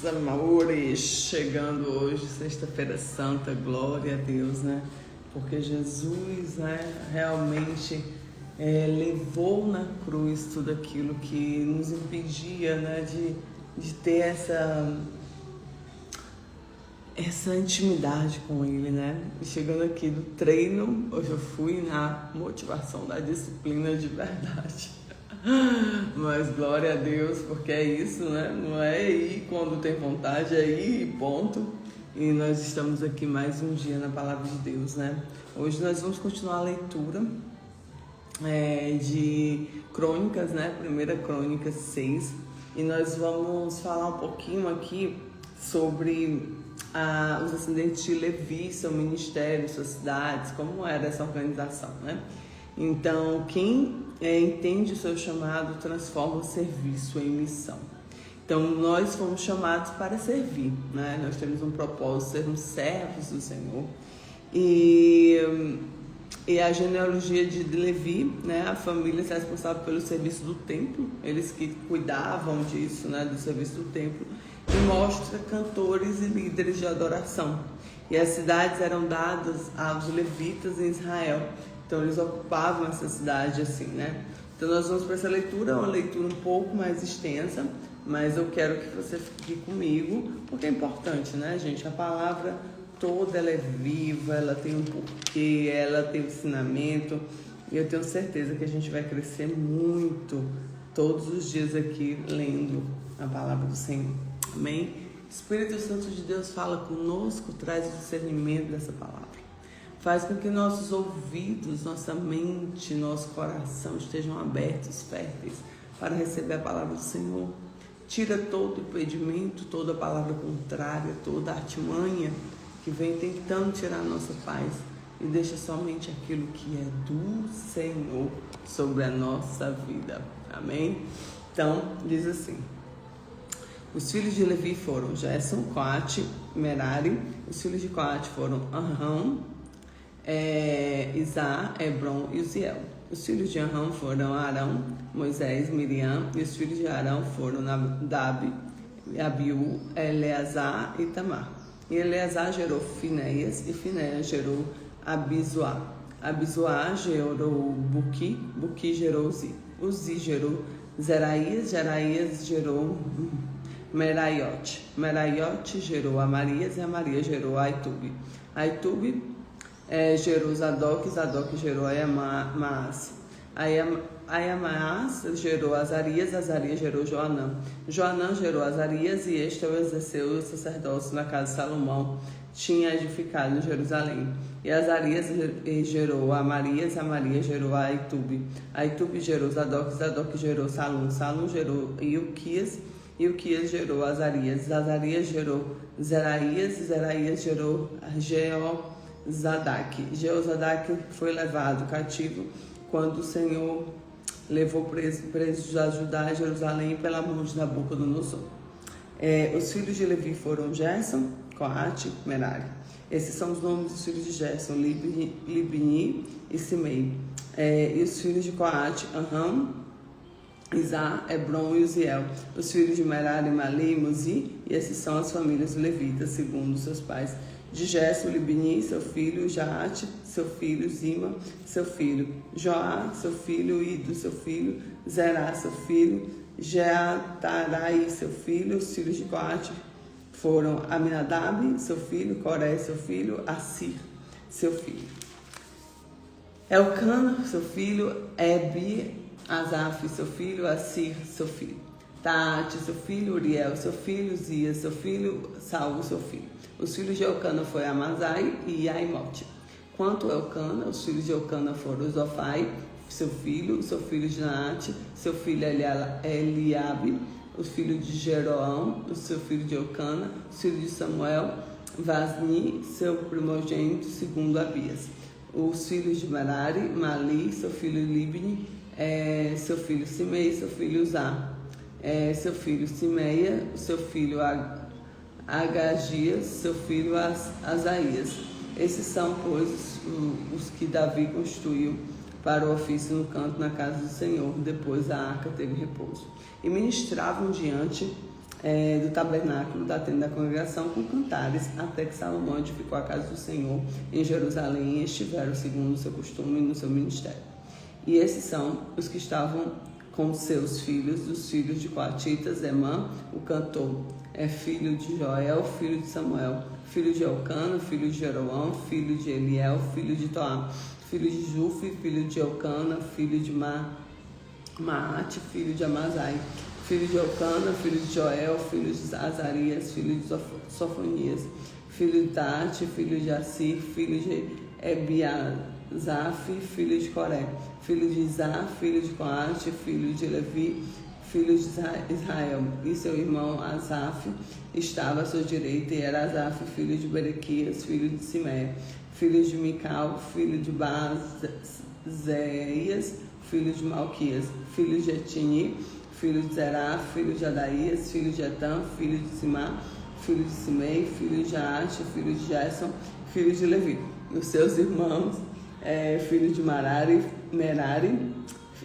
amores, chegando hoje, sexta-feira santa, glória a Deus, né? Porque Jesus, né, realmente levou na cruz tudo aquilo que nos impedia, né, de ter essa intimidade com Ele, né? E chegando aqui do treino, hoje eu fui na motivação da disciplina de verdade. Mas glória a Deus, porque é isso, né? Não é ir quando tem vontade, é ir e ponto. E nós estamos aqui mais um dia na Palavra de Deus, né? Hoje nós vamos continuar a leitura de Crônicas, né? 1 Crônicas 6. E nós vamos falar um pouquinho aqui sobre os descendentes de Levi, seu ministério, suas cidades, como era essa organização, né? Então, quem entende o seu chamado transforma o serviço em missão. Então, nós fomos chamados para servir, né? Nós temos um propósito, sermos servos do Senhor. E a genealogia de Levi, né? A família é responsável pelo serviço do templo, eles que cuidavam disso, né? Do serviço do templo. E mostra cantores e líderes de adoração. E as cidades eram dadas aos levitas em Israel. Então eles ocupavam essa cidade assim, né? Então nós vamos para essa leitura, uma leitura um pouco mais extensa, mas eu quero que você fique comigo, porque é importante, né, gente? A palavra toda ela é viva, ela tem um porquê, ela tem um ensinamento, e eu tenho certeza que a gente vai crescer muito todos os dias aqui lendo a palavra do Senhor. Amém? Espírito Santo de Deus fala conosco, traz o discernimento dessa palavra. Faz com que nossos ouvidos, nossa mente, nosso coração estejam abertos, férteis, para receber a palavra do Senhor. Tira todo impedimento, toda palavra contrária, toda artimanha que vem tentando tirar a nossa paz e deixa somente aquilo que é do Senhor sobre a nossa vida. Amém? Então, diz assim. Os filhos de Levi foram Gerson, Coate, Merari. Os filhos de Coate foram Arão, Izá, Hebron e Uziel. Os filhos de Arão foram Arão, Moisés, Miriam. E os filhos de Arão foram Nadab, Abiú, Eleazar e Tamar. E Eleazar gerou Finéias, e Finéias gerou Abizoá. Abizoá gerou Buqui, Buqui gerou Uzi. Uzi gerou Zeraías, Zeraías gerou Meraiote. Meraiote gerou Amarias, e Amarias gerou Aitube. Aitube gerou Zadok, Zadok gerou Aiamaas. Aiamaas gerou Azarias, Azarias gerou Joanã. Joanã gerou Azarias, e este exerceu o sacerdócio na casa de Salomão, tinha edificado em Jerusalém. E Azarias gerou Amarias, Amarias gerou Aitube. Aitube gerou Zadok, Zadok gerou Salum, Salum gerou Ilquias, Ilquias gerou Azarias, Azarias gerou Zeraías, Zeraías gerou Jeozadak. Jeozadak foi levado cativo quando o Senhor levou presos a Judá e Jerusalém pela mão de Nabucodonosor. Os filhos de Levi foram Gerson, Coate, Merari. Esses são os nomes dos filhos de Gerson, Libni e Simei. E os filhos de Coate, Arão, Izá, Hebron e Uziel. Os filhos de Merari, Mali e Muzi. E esses são as famílias levitas, segundo seus pais. De Gerson, Libni, seu filho, Jaate, seu filho, Zima, seu filho, Joá, seu filho, Ido, seu filho, Zerá, seu filho, Jeatarai, seu filho. Os filhos de Coate foram Aminadab, seu filho, Coré, seu filho, Assir, seu filho, Elcana, seu filho, Ebi, Asaf, seu filho, Assir, seu filho, Taate, seu filho, Uriel, seu filho, Zias, seu filho, Saul, seu filho. Os filhos de Elcana foram Amazai e Aimote. Quanto a Elcana, os filhos de Elcana foram Zofai, seu filho de Naate, seu filho Eliabe, os filhos de Jeroão, o seu filho de Elcana, os filhos de Samuel, Vasni, seu primogênito, segundo Abias. Os filhos de Merari, Mali, seu filho Libni, seu filho Simei, seu filho Uzá, seu filho Simeia, seu filho Agagias, seu filho Asaías. Esses são, pois, os que Davi construiu para o ofício no canto na casa do Senhor. Depois a arca teve repouso. E ministravam diante do tabernáculo da tenda da congregação com cantares, até que Salomão edificou a casa do Senhor em Jerusalém e estiveram segundo o seu costume no seu ministério. E esses são os que estavam com seus filhos, dos filhos de Coatitas: Emã, o cantor, filho de Joel, filho de Samuel, filho de Elcana, filho de Jeroão, filho de Eliel, filho de Toá, filho de Jufe, filho de Elcana, filho de Maate, filho de Amazai, filho de Elcana, filho de Joel, filho de Azarias, filho de Sofonias, filho de Tate, filho de Assir, filho de Ebiasaf, filho de Coré, filho de Izá, filho de Coate, filho de Levi, filho de Israel. E seu irmão Asaf estava à sua direita, e era Asaf, filho de Berequias, filho de Simeia, filho de Mical, filho de Bazeias, filho de Malquias, filho de Etini, filho de Zerá, filho de Adaías, filho de Etam, filho de Simá, filho de Simei, filho de Jaate, filho de Gerson, filho de Levi. Os seus irmãos, filho de Merari,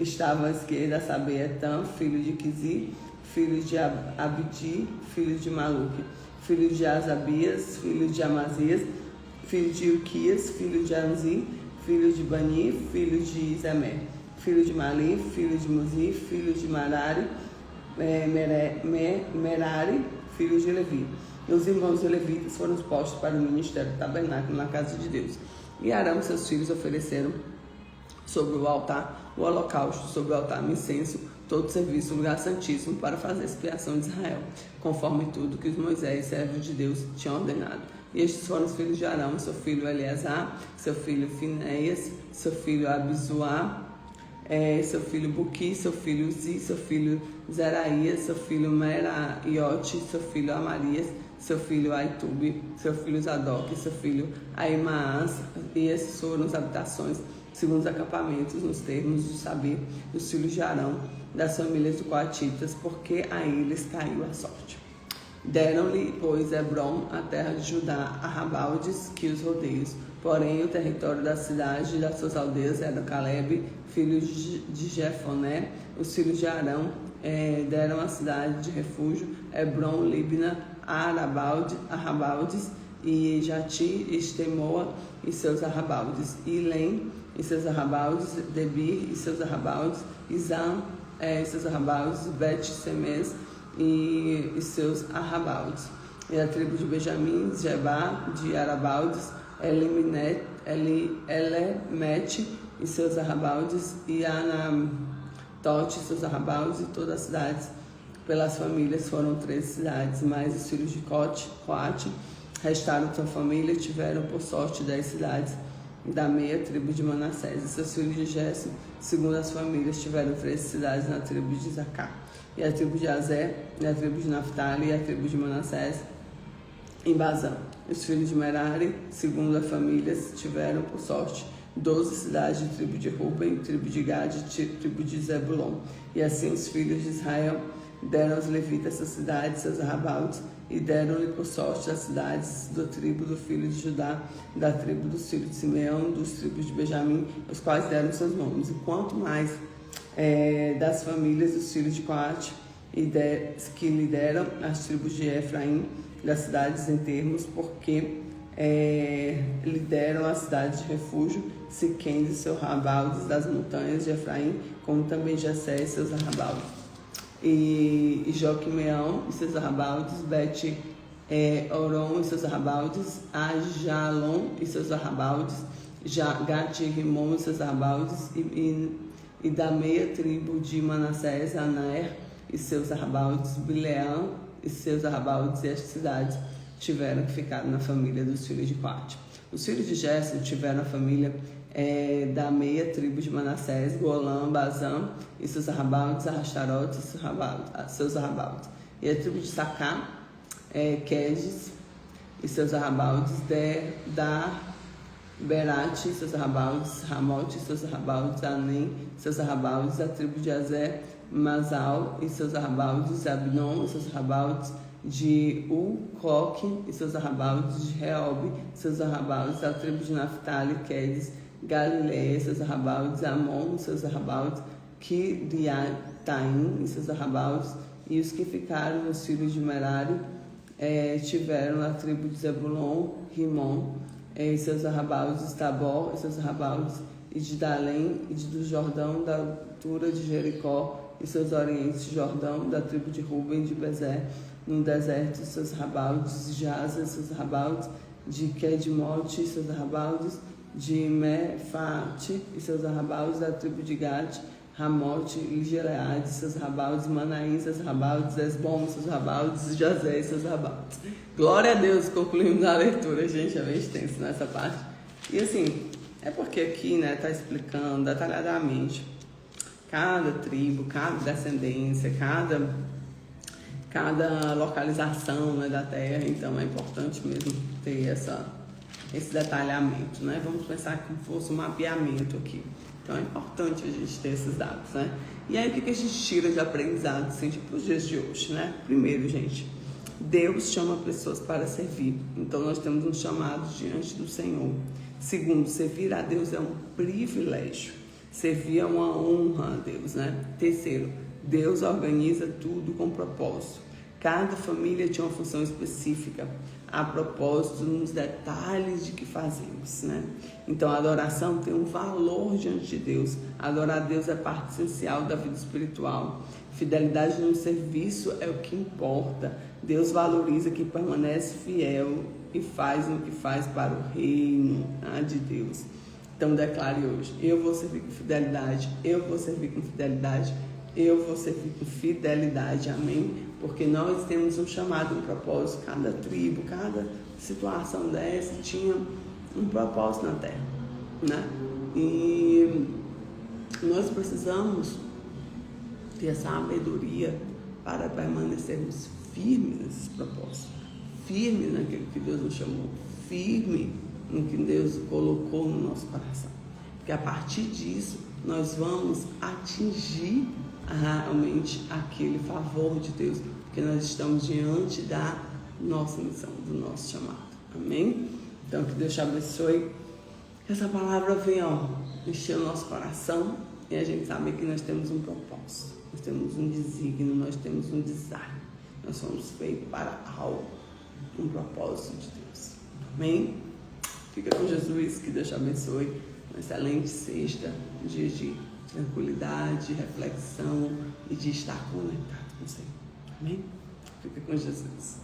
estavam à esquerda, a saber, Etam, filho de Quizi, filho de Abdi, filho de Maluque, filho de Azabias, filho de Amazias, filho de Ilquias, filho de Anzi, filho de Bani, filho de Zemer, filho de Mali, filho de Muzi, filho de Merari, filho de Levi. E os irmãos levitas foram postos para o ministério do tabernáculo na casa de Deus. E Arão e seus filhos ofereceram sobre o altar o holocausto, sobre o altar o incenso, todo o serviço no lugar santíssimo para fazer a expiação de Israel, conforme tudo que os Moisés, servo de Deus, tinham ordenado. E estes foram os filhos de Arão: seu filho Eleazar, seu filho Finéias, seu filho Abizuá, seu filho Buqui, seu filho Uzi, seu filho Zeraías, seu filho Meraiote, seu filho Amarias, seu filho Aitube, seu filho Zadok, seu filho Aimaas. E esses foram as habitações segundo os acampamentos, nos termos do saber dos filhos de Arão, das famílias do Coatitas, porque a eles caiu a sorte. Deram-lhe, pois, Hebron, a terra de Judá, Arrabaldes, que os rodeios. Porém, o território da cidade e das suas aldeias era Caleb, filho de Jefoné. Os filhos de Arão deram a cidade de refúgio, Hebron, Libna, Arrabaldes, e Jati, Estemoa e seus arrabaldes, Ilém e seus arrabaldes, Debir e seus arrabaldes, Izam e seus arrabaldes, Bet-Semes e seus arrabaldes. E a tribo de Benjamim, Jebá, de Arabaldes, Elemete e seus arrabaldes, e Anatote e seus arrabaldes, e todas as cidades pelas famílias foram 13 cidades, mas os filhos de Coate restaram sua família e tiveram por sorte 10 cidades da meia tribo de Manassés. E seus filhos de Gerson, segundo as famílias, tiveram 13 cidades na tribo de Zacá, e a tribo de Azer, e a tribo de Naftali, e a tribo de Manassés em Bazã. Os filhos de Merari, segundo as famílias, tiveram por sorte 12 cidades de tribo de Ruben, tribo de Gade, tribo de Zebulon. E assim os filhos de Israel deram aos levitas essas cidades, seus arrabaldes, e deram-lhe por sorte as cidades da tribo do filho de Judá, da tribo dos filhos de Simeão, dos tribos de Benjamim, os quais deram seus nomes. E quanto mais das famílias dos filhos de Coate, que lhe deram as tribos de Efraim, das cidades em termos, porque lhe deram a cidade de refúgio, Siquém e seus arrabaldes, das montanhas de Efraim, como também Jessé e seus arrabaldes, e Joquimeão e seus arrabaldes, Bet-Oron e seus arrabaldes, Ajalon e seus arrabaldes, Gat-Rimon e seus arrabaldes, e da meia tribo de Manassés, Aner e seus arrabaldes, Bileão e seus arrabaldes. E estas cidades tiveram que ficar na família dos filhos de Coate. Os filhos de Gerson tiveram a família da meia tribo de Manassés, Golã, Bazã e seus arrabaldes, Arrastarote e seus arrabaldes. E a tribo de Sacá, Quedes e seus arrabaldes, Berate e seus arrabaldes, Ramote e seus arrabaldes, Anem e seus arrabaldes. A tribo de Azer, Mazal e seus arrabaldes, Abnon e seus arrabaldes, de Ucoque e seus arrabaldes, de Reob e seus arrabaldes. A tribo de Naftali, Quedes, Galileia e seus arrabaldes, Amon e seus arrabaldes, Kiriataim e seus arrabaldes, E os que ficaram, os filhos de Merari, tiveram a tribo de Zebulon, Rimon, e seus arrabaldes, Tabor, e seus arrabaldes, e de Dalém, e do Jordão, da altura de Jericó, e seus orientes de Jordão, da tribo de Ruben, de Bezer, no deserto, seus arrabaldes, de Jaza, seus arrabaldes, de Kedmote, e seus arrabaldes, de Mefate, e seus arrabaldes, da tribo de Gade, Ramote e Gileade, seus rabaldes, Manaim, seus rabaldes, Esbom, seus rabaldes, Jazé, seus rabaldes. Glória a Deus, concluímos a leitura, gente, é bem extenso nessa parte. E assim, é porque aqui, né, tá explicando detalhadamente cada tribo, cada descendência, cada localização, né, da terra, então é importante mesmo ter esse detalhamento, né? Vamos pensar como fosse um mapeamento aqui. Então é importante a gente ter esses dados, né? E aí o que a gente tira de aprendizado, assim, para os dias de hoje, né? Primeiro, gente, Deus chama pessoas para servir. Então nós temos um chamado diante do Senhor. Segundo, servir a Deus é um privilégio. Servir é uma honra a Deus, né? Terceiro, Deus organiza tudo com propósito. Cada família tinha uma função específica, a propósito nos detalhes de que fazemos, né? Então a adoração tem um valor diante de Deus. Adorar a Deus é parte essencial da vida espiritual. Fidelidade no serviço é o que importa. Deus valoriza quem permanece fiel e faz o que faz para o reino de Deus. Então declare hoje: eu vou servir com fidelidade, eu vou servir com fidelidade, eu vou servir com fidelidade, amém? Porque nós temos um chamado, um propósito. Cada tribo, cada situação dessa tinha um propósito na terra, né? E nós precisamos ter essa sabedoria para permanecermos firmes nesses propósitos, firmes naquilo que Deus nos chamou, firme no que Deus colocou no nosso coração. Porque a partir disso nós vamos atingir realmente aquele favor de Deus, porque nós estamos diante da nossa missão, do nosso chamado, amém? Então que Deus te abençoe, que essa palavra venha encher o nosso coração e a gente sabe que nós temos um propósito, nós temos um desígnio, nós temos um design, nós somos feitos para algo, um propósito de Deus, amém? Fica com Jesus, que Deus te abençoe, uma excelente sexta, um dia de tranquilidade, reflexão e de estar conectado com o Senhor. Amém? Fica com Jesus.